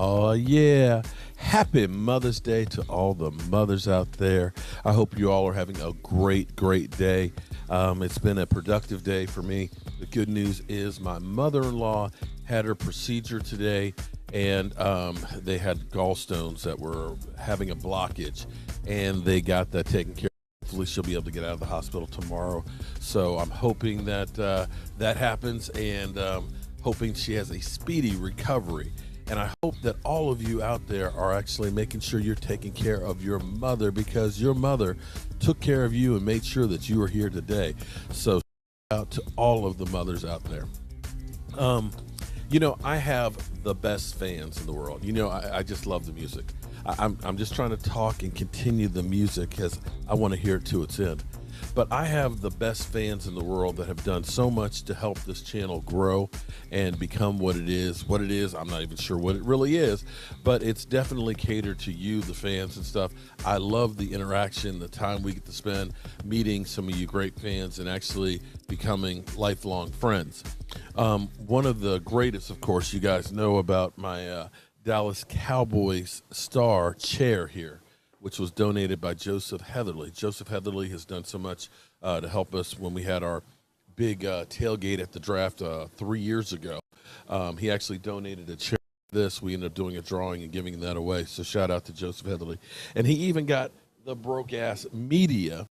Oh, yeah. Happy Mother's Day to all the mothers out there. I hope you all are having a great, great day. It's been a productive day for me. The good news is my mother in law had her procedure today, and they had gallstones that were having a blockage, and they got that taken care of. Hopefully, she'll be able to get out of the hospital tomorrow. So I'm hoping that that happens, and hoping she has a speedy recovery. And I hope that all of you out there are actually making sure you're taking care of your mother, because your mother took care of you and made sure that you are here today. So, out to all of the mothers out there. I have the best fans in the world. I just love the music. I'm just trying to talk and continue the music because I want to hear it to its end. But I have the best fans in the world that have done so much to help this channel grow and become what it is. What it is, I'm not even sure what it really is, but it's definitely catered to you, the fans and stuff. I love the interaction, the time we get to spend meeting some of you great fans and actually becoming lifelong friends. One of the greatest, of course, you guys know about my Dallas Cowboys star chair here, which was donated by Joseph Heatherly. Joseph Heatherly has done so much to help us when we had our big tailgate at the draft 3 years ago. He actually donated a chair. This, we ended up doing a drawing and giving that away. So shout out to Joseph Heatherly. And he even got the Broke Ass Media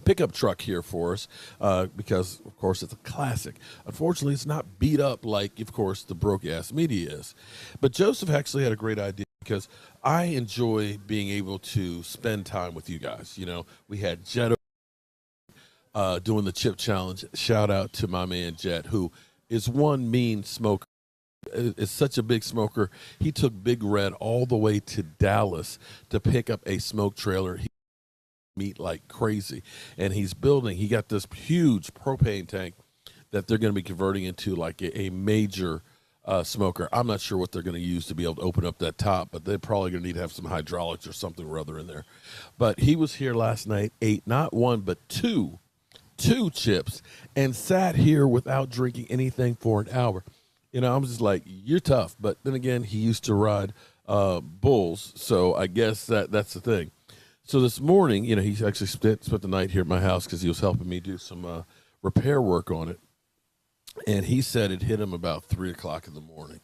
pickup truck here for us because, of course, it's a classic. Unfortunately, it's not beat up like, of course, the Broke Ass Media is. But Joseph actually had a great idea, because I enjoy being able to spend time with you guys. We had Jet doing the chip challenge. Shout out to my man Jet, who is one mean smoker. Is such a big smoker. He took Big Red all the way to Dallas to pick up a smoke trailer. He meat like crazy, and he got this huge propane tank that they're going to be converting into like a major smoker. I'm not sure what they're going to use to be able to open up that top, but they're probably going to need to have some hydraulics or something or other in there. But he was here last night, ate not one but two chips, and sat here without drinking anything for an hour. I'm just like, you're tough. But then again, he used to ride bulls, so I guess that's the thing. So this morning, he actually spent the night here at my house because he was helping me do some repair work on it. And he said it hit him about 3 o'clock in the morning.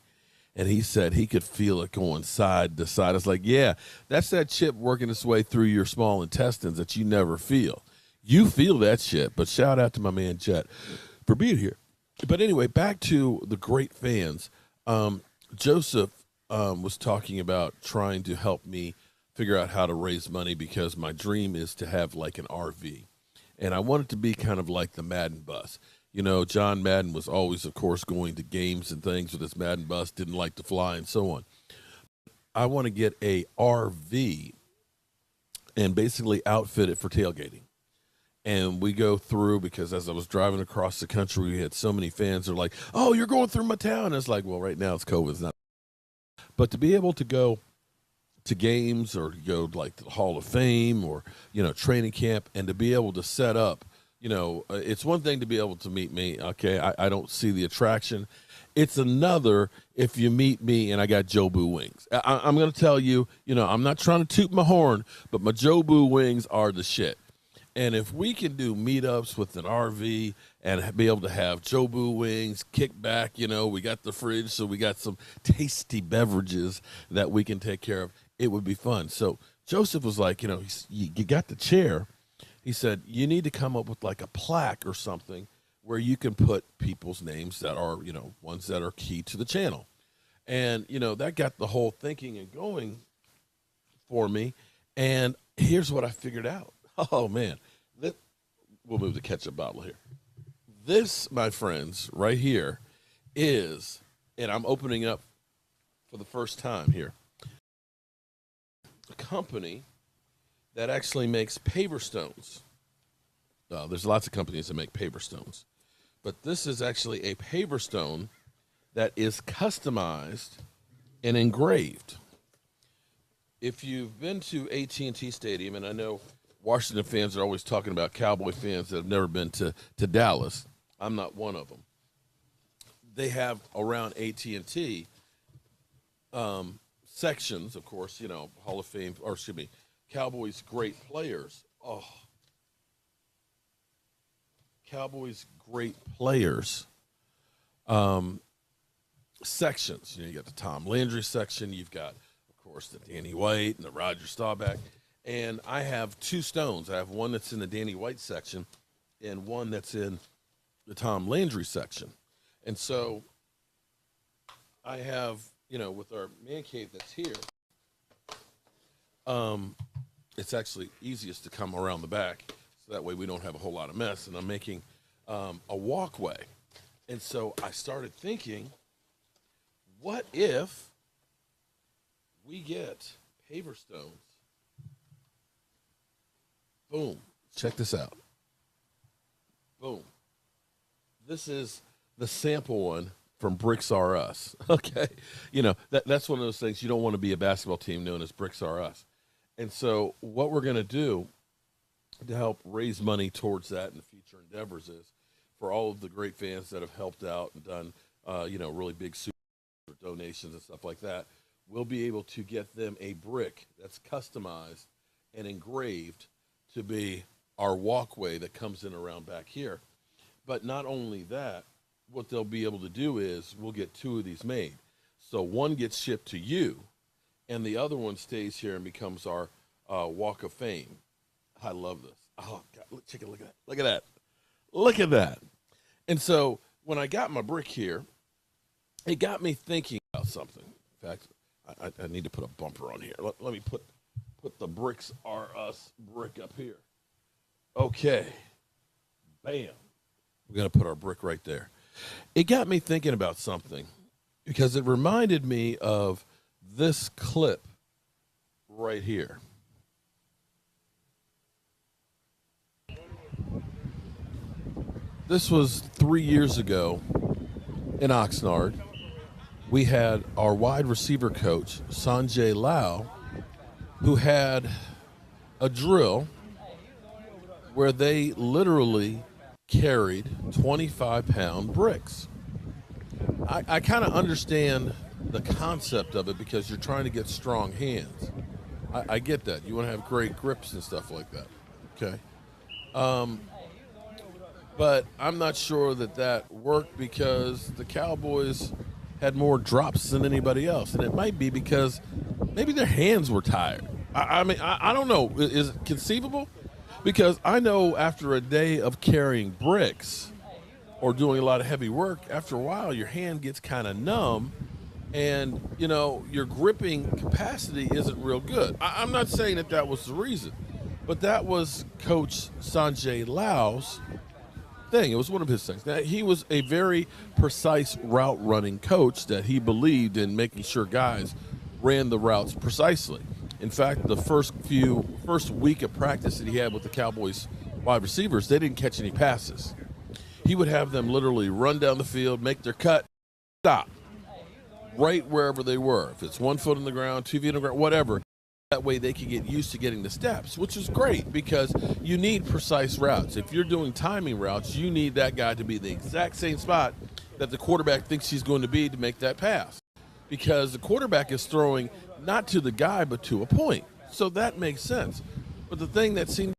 And he said he could feel it going side to side. I was like, yeah, that's that chip working its way through your small intestines that you never feel. You feel that shit. But shout out to my man Jet for being here. But anyway, back to the great fans. Joseph was talking about trying to help me figure out how to raise money, because my dream is to have like an RV. And I want it to be kind of like the Madden bus. John Madden was always, of course, going to games and things with his Madden bus, didn't like to fly and so on. I want to get a RV and basically outfit it for tailgating. And we go through, because as I was driving across the country, we had so many fans that are like, oh, you're going through my town. And it's like, well, right now it's COVID. It's not. But to be able to go to games or go like to the Hall of Fame or, training camp, and to be able to set up, it's one thing to be able to meet me. Okay. I don't see the attraction. It's another if you meet me and I got Jobu wings. I'm going to tell you, I'm not trying to toot my horn, but my Jobu wings are the shit. And if we can do meetups with an RV and be able to have Jobu wings, kick back, we got the fridge, so we got some tasty beverages that we can take care of, it would be fun. So Joseph was like, you got the chair. He said, you need to come up with like a plaque or something where you can put people's names that are, ones that are key to the channel. And, that got the whole thinking and going for me. And here's what I figured out. Oh, man. We'll move the ketchup bottle here. This, my friends, right here is, and I'm opening up for the first time here, a company that actually makes paver stones. There's lots of companies that make paver stones, but this is actually a paver stone that is customized and engraved. If you've been to AT&T Stadium, and I know Washington fans are always talking about Cowboy fans that have never been to Dallas. I'm not one of them. They have around AT&T sections, of course, Hall of Fame, or excuse me, Cowboys great players. Oh, Cowboys great players. Sections. You got the Tom Landry section. You've got, of course, the Danny White and the Roger Staubach. And I have two stones. I have one that's in the Danny White section and one that's in the Tom Landry section. And so I have, with our man cave that's here, it's actually easiest to come around the back, so that way we don't have a whole lot of mess. And I'm making a walkway. And so I started thinking, what if we get paver stones? Boom. Check this out. Boom. This is the sample one from Bricks R Us. Okay. That's one of those things. You don't want to be a basketball team known as Bricks R Us. And so what we're going to do to help raise money towards that in the future endeavors is for all of the great fans that have helped out and done, really big super donations and stuff like that, we'll be able to get them a brick that's customized and engraved to be our walkway that comes in around back here. But not only that, what they'll be able to do is we'll get two of these made. So one gets shipped to you, and the other one stays here and becomes our Walk of Fame. I love this. Oh, God, check it, look at that. Look at that. Look at that. And so when I got my brick here, it got me thinking about something. In fact, I need to put a bumper on here. Let me put the Bricks R Us brick up here. Okay. Bam. We're going to put our brick right there. It got me thinking about something because it reminded me of this clip right here. This was 3 years ago in Oxnard. We had our wide receiver coach, Sanjay Lau, who had a drill where they literally carried 25-pound bricks. I kind of understand the concept of it because you're trying to get strong hands. I get that. You want to have great grips and stuff like that. Okay. But I'm not sure that worked because the Cowboys had more drops than anybody else. And it might be because maybe their hands were tired. I mean, I don't know. Is it conceivable? Because I know after a day of carrying bricks or doing a lot of heavy work, after a while your hand gets kind of numb and, your gripping capacity isn't real good. I'm not saying that was the reason, but that was Coach Sanjay Lau's thing. It was one of his things. Now, he was a very precise route running coach that he believed in making sure guys ran the routes precisely. In fact, the first week of practice that he had with the Cowboys wide receivers, they didn't catch any passes. He would have them literally run down the field, make their cut, stop, right wherever they were. If it's 1 foot on the ground, 2 feet on the ground, whatever. That way they can get used to getting the steps, which is great because you need precise routes. If you're doing timing routes, you need that guy to be the exact same spot that the quarterback thinks he's going to be to make that pass. Because the quarterback is throwing not to the guy, but to a point. So that makes sense. But the thing that seemed,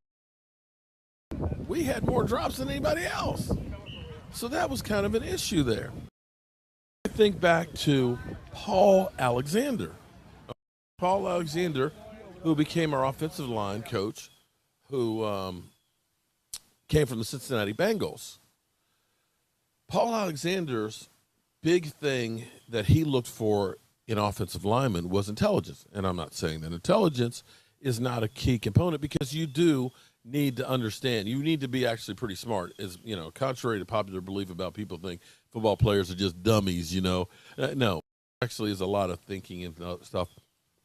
we had more drops than anybody else. So that was kind of an issue there. I think back to Paul Alexander. Paul Alexander, who became our offensive line coach, who came from the Cincinnati Bengals. Paul Alexander's big thing that he looked for in offensive linemen was intelligence. And I'm not saying that intelligence is not a key component because you do need to understand. You need to be actually pretty smart. As contrary to popular belief about people think football players are just dummies, No, actually is a lot of thinking and stuff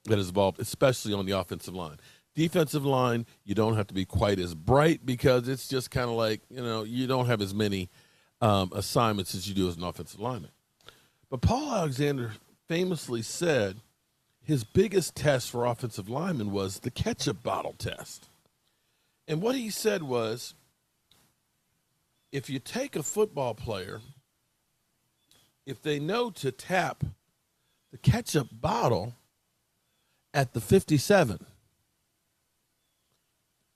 that is involved, especially on the offensive line. Defensive line, you don't have to be quite as bright because it's just kind of like, you don't have as many assignments as you do as an offensive lineman. But Paul Alexander famously said his biggest test for offensive linemen was the ketchup bottle test. And what he said was, if you take a football player, if they know to tap the ketchup bottle at the 57,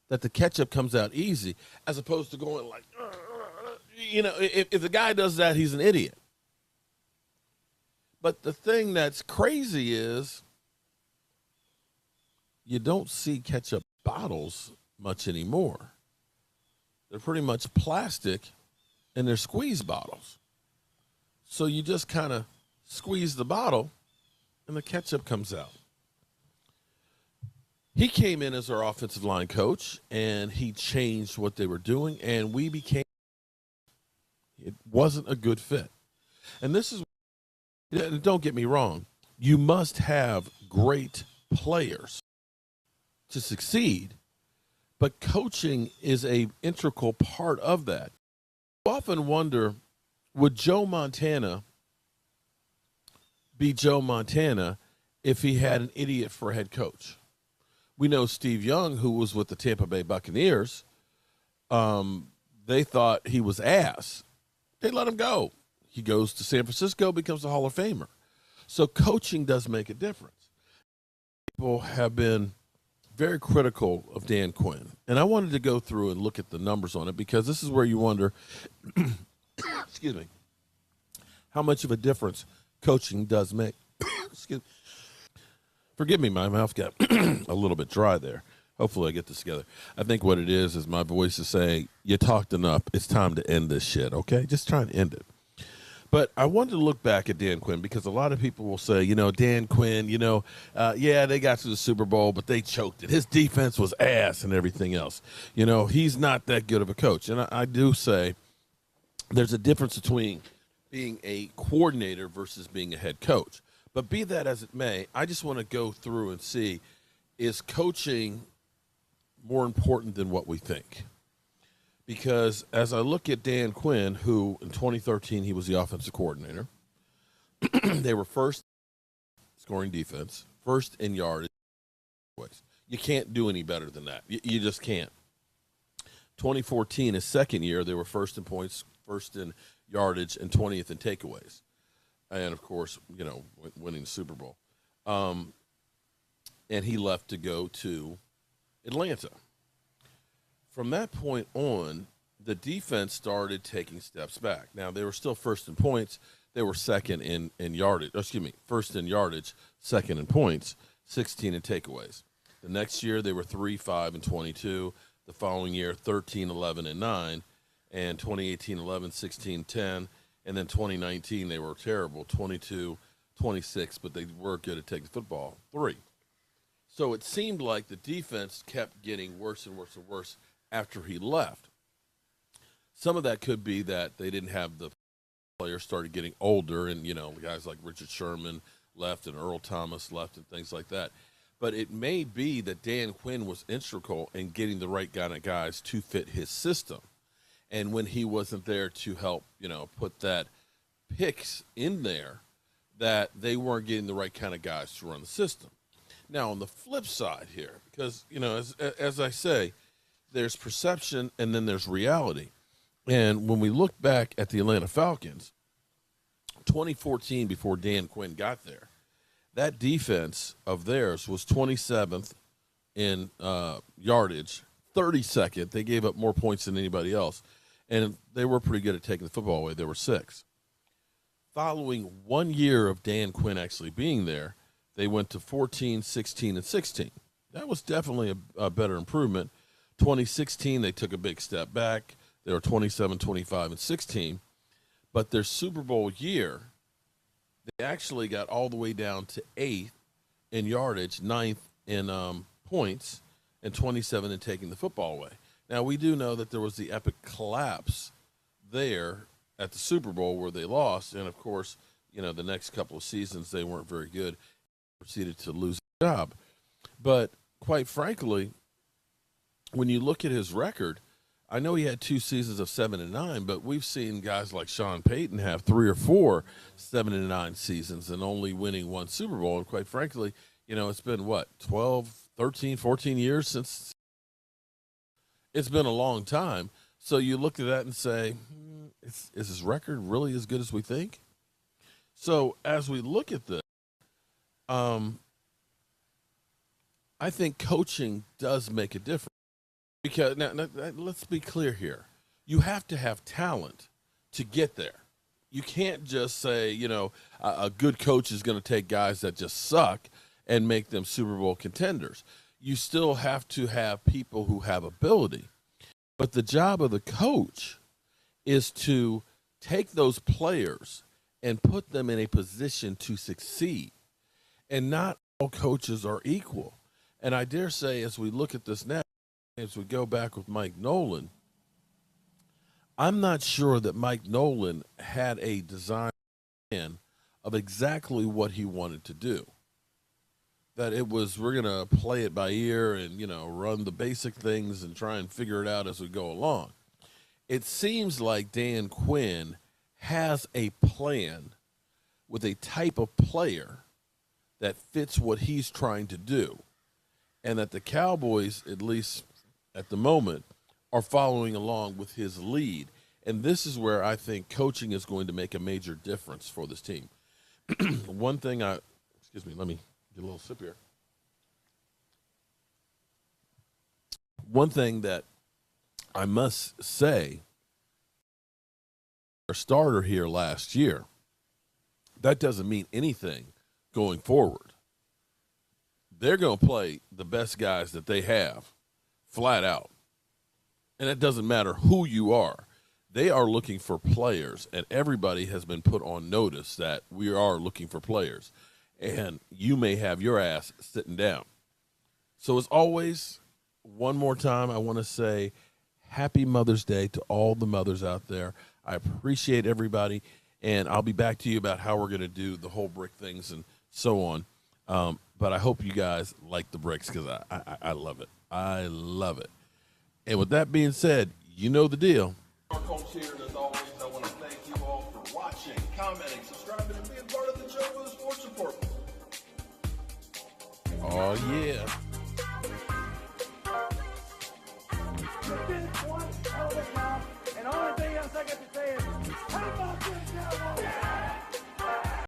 that the ketchup comes out easy, as opposed to going like, if the guy does that, he's an idiot. But the thing that's crazy is you don't see ketchup bottles much anymore. They're pretty much plastic, and they're squeeze bottles. So you just kind of squeeze the bottle, and the ketchup comes out. He came in as our offensive line coach, and he changed what they were doing, and it wasn't a good fit. And this is, don't get me wrong, you must have great players to succeed, but coaching is an integral part of that. I often wonder, would Joe Montana be Joe Montana if he had an idiot for a head coach? We know Steve Young, who was with the Tampa Bay Buccaneers, they thought he was ass. They let him go. He goes to San Francisco, becomes a Hall of Famer. So coaching does make a difference. People have been very critical of Dan Quinn, and I wanted to go through and look at the numbers on it, because this is where you wonder, excuse me, how much of a difference coaching does make. Excuse me. Forgive me, my mouth got a little bit dry there. Hopefully I get this together. I think what it is my voice is saying, you talked enough. It's time to end this shit, okay? Just try and end it. But I wanted to look back at Dan Quinn, because a lot of people will say, Dan Quinn, yeah, they got to the Super Bowl, but they choked it. His defense was ass and everything else. He's not that good of a coach. And I do say there's a difference between being a coordinator versus being a head coach. But be that as it may, I just want to go through and see, is coaching more important than what we think? Because as I look at Dan Quinn, who in 2013, he was the offensive coordinator, they were first scoring defense, first in yardage. You can't do any better than that. You just can't. 2014, his second year, they were first in points, first in yardage, and 20th in takeaways. And, of course, winning the Super Bowl. And he left to go to Atlanta. From that point on, the defense started taking steps back. Now, they were still first in points. They were second in yardage. First in yardage, second in points, 16 in takeaways. The next year, they were 3, 5, and 22. The following year, 13, 11, and 9. And 2018, 11, 16, 10. And then 2019, they were terrible, 22, 26, but they were good at taking the football, 3. So it seemed like the defense kept getting worse and worse and worse after he left. Some of that could be that they didn't have the players started getting older, and, guys like Richard Sherman left and Earl Thomas left and things like that. But it may be that Dan Quinn was integral in getting the right kind of guys to fit his system. And when he wasn't there to help, put that picks in there, that they weren't getting the right kind of guys to run the system. Now, on the flip side here, because, as I say, there's perception and then there's reality. And when we look back at the Atlanta Falcons, 2014, before Dan Quinn got there, that defense of theirs was 27th in yardage, 32nd. They gave up more points than anybody else. And they were pretty good at taking the football away. They were 6th. Following 1 year of Dan Quinn actually being there, they went to 14, 16, and 16. That was definitely a better improvement. 2016, they took a big step back. They were 27, 25, and 16. But their Super Bowl year, they actually got all the way down to 8th in yardage, 9th in points, and 27 in taking the football away. Now, we do know that there was the epic collapse there at the Super Bowl where they lost. And, of course, the next couple of seasons they weren't very good, proceeded to lose their job. But, quite frankly, when you look at his record, I know he had 2 seasons of 7-9, but we've seen guys like Sean Payton have 3 or 4 7-9 seasons and only winning 1 Super Bowl. And, quite frankly, it's been, 12, 13, 14 years since. It's been a long time. So you look at that and say, is his record really as good as we think? So as we look at this, Um, I think coaching does make a difference because now, let's be clear here. You have to have talent to get there. You can't just say, a good coach is going to take guys that just suck and make them Super Bowl contenders. You still have to have people who have ability. But the job of the coach is to take those players and put them in a position to succeed. And not all coaches are equal. And I dare say, as we look at this now, as we go back with Mike Nolan, I'm not sure that Mike Nolan had a design plan of exactly what he wanted to do. That it was, we're going to play it by ear and, run the basic things and try and figure it out as we go along. It seems like Dan Quinn has a plan with a type of player that fits what he's trying to do. And that the Cowboys, at least at the moment, are following along with his lead. And this is where I think coaching is going to make a major difference for this team. One thing excuse me, let me get a little sip here. One thing that I must say, our starter here last year, that doesn't mean anything going forward. They're going to play the best guys that they have flat out. And it doesn't matter who you are. They are looking for players, and everybody has been put on notice that we are looking for players. And you may have your ass sitting down. So as always, one more time, I want to say happy Mother's Day to all the mothers out there. I appreciate everybody, and I'll be back to you about how we're going to do the whole brick things and so on. But I hope you guys like the bricks because I love it. I love it. And with that being said, you know the deal. Coach here, and as always, I want to thank you all for watching, commenting, subscribing, and being part of the show with the Sports Report. Oh, yeah.